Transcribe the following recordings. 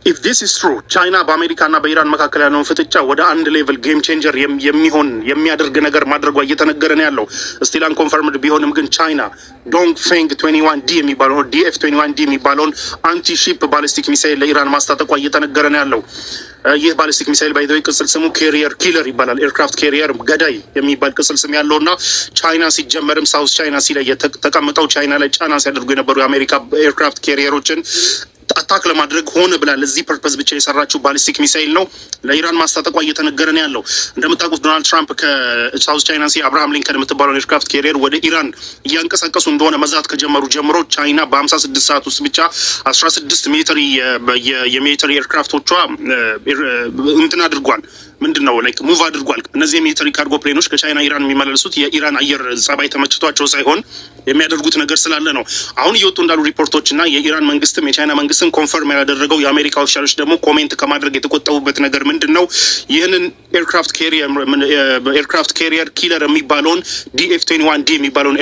if this is true ቻይና በአሜሪካና በኢራን መካከል ያለውን ፍጥጫ ወደ አንድ ሌቭል ጌም ቼንጀር የሚሆን የሚያደርግ ነገር ማድረጓ እየተነገረ ነው ያለው። ስቲል አንኮንፈርምድ ቢሆንም ግን ቻይና ዶንግ ፌንግ 21D የሚባለውን DF-21D የሚባለውን አንቲ ሺፕ ባሊስቲክ ሚሳይል ለኢራን ማስታጠቋ እየተነገረ ነው ያለው። ይህ ባሊስቲክ ሚሳይል ባይዘው ቅጽል ስሙ ካሪየር ኪለር ይባላል። ኤርክራፍት ካሪየር ገዳይ የሚባል ቅጽል ስም ያለውና ቻይና ሲጀመርም ሳውዝ ቻይና ሲ ላይ ተቀምጠው ቻይና ላይ ጫና ሲያደርጉ የነበሩ የአሜሪካ ኤርክራፍት ካሪየሮችን አታክ ለማድረግ ሆነ ብላ ለዚህ ፐርፐዝ ብቻ የሰራችው ባሊስቲክ ሚሳይል ነው ለኢራን ማስታጠቋ እየተነገረ ነው ያለው። እንደምታውቁት ዶናልድ ትራምፕ ከሳውዝ ቻይና ሲ አብርሃም ሊንከን የምትባለውን ኤርክራፍት ካሪየር ወደ ኢራን እያንቀሳቀሱ እንደሆነ መዛት ከጀመሩ ጀምሮ ቻይና በ56 ሰዓት ውስጥ ብቻ 16 ሚሊተሪ የሚሊተሪ ኤርክራፍቶቿ እንትን አድርጓል። ምንድነው ላይክ ሙቭ አድርጓል። እነዚህ የሚሊተሪ ካርጎ ፕሌኖች ከቻይና ኢራን የሚመላለሱት የኢራን አየር ጸባይ ተመችቷቸው ሳይሆን የሚያደርጉት ነገር ስላለ ነው። አሁን እየወጡ እንዳሉ ሪፖርቶችና የኢራን መንግስትም የቻይና መንግስትም ኮንፈርም ያደረገው የአሜሪካ ኦፊሻሎች ደግሞ ኮሜንት ከማድረግ የተቆጠቡበት ነገር ምንድነው ይህንን ኤርክራፍት ካሪየር ኪለር የሚባለውን DF-21D የሚባለውን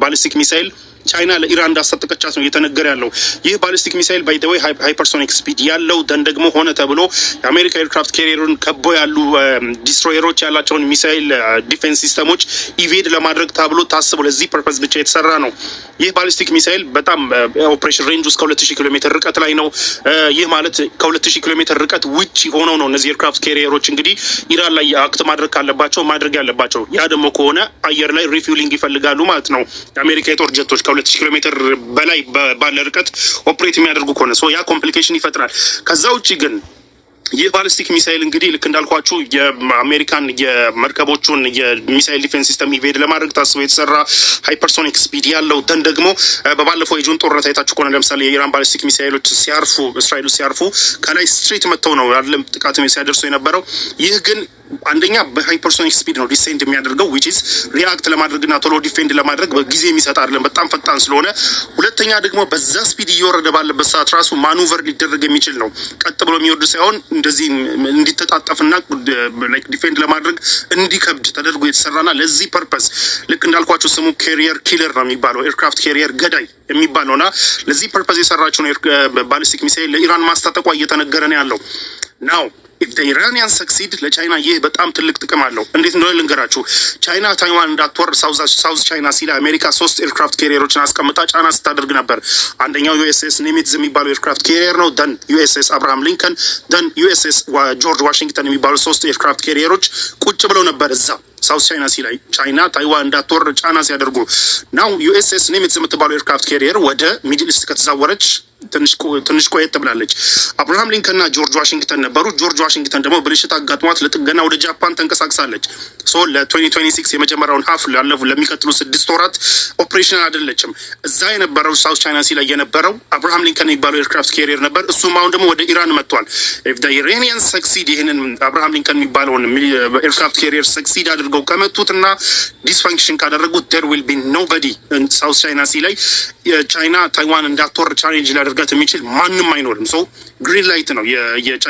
ባሊስቲክ ሚሳይል ቻይና ለኢራን እንዳስታጠቀቻት ነው እየተነገረ ያለው። ይህ ባሊስቲክ ሚሳይል ባይ ዘ ዌይ ሃይፐርሶኒክ ስፒድ ያለው ደን ደግሞ ሆነ ተብሎ የአሜሪካ ኤርክራፍት ካሪየሩን ከቦ ያሉ ዲስትሮየሮች ያላቸውን ሚሳይል ዲፌንስ ሲስተሞች ኢቬድ ለማድረግ ተብሎ ታስቦ ለዚህ ፐርፐዝ ብቻ የተሰራ ነው። ይህ ባሊስቲክ ሚሳይል በጣም ኦፕሬሽን ሬንጅ እስከ 2000 ኪሎ ሜትር ርቀት ላይ ነው። ይህ ማለት ከ2000 ኪሎ ሜትር ርቀት ውጪ ሆነው ነው እነዚህ ኤርክራፍት ካሪየሮች እንግዲህ ኢራን ላይ አክት ማድረግ ካለባቸው ማድረግ ያለባቸው። ያ ደግሞ ከሆነ አየር ላይ ሪፊውሊንግ ይፈልጋሉ ማለት ነው። የአሜሪካ የጦር ጀቶች 2000 ኪሎ ሜትር በላይ ባለ ርቀት ኦፕሬት የሚያደርጉ ከሆነ ያ ኮምፕሊኬሽን ይፈጥራል። ከዛ ውጪ ግን ይህ ባሊስቲክ ሚሳይል እንግዲህ ልክ እንዳልኳችሁ የአሜሪካን የመርከቦቹን የሚሳይል ዲፌንስ ሲስተም ኢቬድ ለማድረግ ታስቦ የተሰራ ሃይፐርሶኒክ ስፒድ ያለው ደን ደግሞ በባለፈው የጁን ጦርነት አይታችሁ ከሆነ ለምሳሌ የኢራን ባሊስቲክ ሚሳይሎች ሲያርፉ እስራኤል ሲያርፉ ከላይ ስትሬት መጥተው ነው ያለም ጥቃት ሲያደርሱ የነበረው። ይህ ግን አንደኛ በሃይፐርሶኒክ ስፒድ ነው ዲሴንድ የሚያደርገው which is ሪአክት ለማድረግና ቶሎ ዲፌንድ ለማድረግ በጊዜ የሚሰጥ አይደለም በጣም ፈጣን ስለሆነ። ሁለተኛ ደግሞ በዛ ስፒድ እየወረደ ባለበት ሰዓት ራሱ ማኑቨር ሊደረግ የሚችል ነው። ቀጥ ብሎ የሚወርድ ሳይሆን እንደዚህ እንዲተጣጠፍና ላይክ ዲፌንድ ለማድረግ እንዲከብድ ተደርጎ የተሰራና ለዚህ ፐርፐዝ ልክ እንዳልኳችሁ ስሙ ካሪየር ኪለር ነው የሚባለው ኤርክራፍት ካሪየር ገዳይ የሚባለውና ለዚህ ፐርፐዝ የሰራችውን ባሊስቲክ ሚሳይል ለኢራን ማስታጠቋ እየተነገረ ነው ያለው ናው። if the Iranians succeed ለቻይና ይህ በጣም ትልቅ ጥቅም አለው። እንዴት እንደሆነ ልንገራችሁ። ቻይና ታይዋን እንዳትወር ሳውዝ ቻይና ሲ አሜሪካ 3 ኤርክራፍት ካሪየሮችን አስቀምጣ ጫና ስታደርግ ነበር። አንደኛው USS ኒሚትዝ የሚባለው ኤርክራፍት ካሪየር ነው። ደን USS አብርሃም ሊንከን፣ ደን USS ጆርጅ ዋሽንግተን የሚባሉ 3 ኤርክራፍት ካሪየሮች ቁጭ ብለው ነበር እዛ ሳውዝ ቻይና ሲ ላይ ቻይና ታይዋን እንዳትወር ጫና ሲያደርጉ ናው USS ኒሚትዝ የምትባለው ኤርክራፍት ካሪየር ወደ ሚድል ኢስት ከተዛወረች ትንሽ ቆየት ብላለች። አብርሃም ሊንከንና ጆርጅ ዋሽንግተን ነበሩ። ጆርጅ ዋሽንግተን ደግሞ ብልሽት አጋጥሟት ለጥገና ወደ ጃፓን ተንቀሳቅሳለች። ለ2026 የመጀመሪያውን ሀፍ ለሚቀጥሉ 6 ወራት ኦፕሬሽናል አይደለችም። እዛ የነበረው ሳውዝ ቻይና ሲ ላይ የነበረው አብርሃም ሊንከን የሚባለው ኤርክራፍት ካሪየር ነበር። እሱም አሁን ደግሞ ወደ ኢራን መጥቷል። if the Iranians succeed ይህንን አብርሃም ሊንከን የሚባለውን ኤርክራፍት ካሪየር ሰክሲድ አድርገው ከመቱትና ዲስፋንክሽን ካደረጉት there will be nobody ሳውዝ ቻይና ሲ ላይ ቻይና ታይዋን እንዳትወር ቻሌንጅ ሊያደርጋት የሚችል ማንም አይኖርም። ግሪን ላይት ነው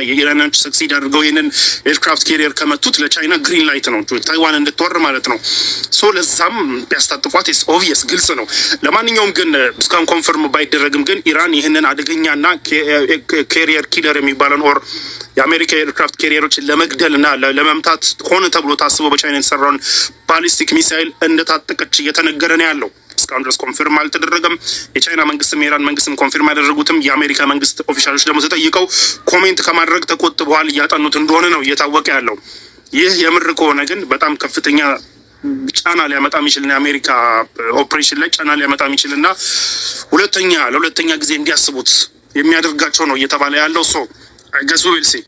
የኢራኖች ሰክሲድ አድርገው ይህንን ኤርክራፍት ካሪየር ከመቱት ለቻይና ግሪን ላይት ነው ታይዋን እንድትወር ማለት ነው። ለዛም ቢያስታጥቋት ኢስ ኦብቪየስ ግልጽ ነው። ለማንኛውም ግን እስካሁን ኮንፈርም ባይደረግም ግን ኢራን ይህንን አደገኛና ካሪየር ኪለር የሚባለን ኦር የአሜሪካ ኤርክራፍት ካሪየሮችን ለመግደልና ለመምታት ሆነ ተብሎ ታስቦ በቻይና የተሰራውን ባሊስቲክ ሚሳይል እንደታጠቀች እየተነገረ ነው ያለው። እስካሁን ድረስ ኮንፊርም አልተደረገም። የቻይና መንግስትም የኢራን መንግስትም ኮንፊርም ያደረጉትም የአሜሪካ መንግስት ኦፊሻሎች ደግሞ ተጠይቀው ኮሜንት ከማድረግ ተቆጥበዋል። እያጠኑት እንደሆነ ነው እየታወቀ ያለው። ይህ የምር ከሆነ ግን በጣም ከፍተኛ ጫና ሊያመጣ የሚችልና የአሜሪካ ኦፕሬሽን ላይ ጫና ሊያመጣ የሚችልና ለሁለተኛ ጊዜ እንዲያስቡት የሚያደርጋቸው ነው እየተባለ ያለው። I guess we will see.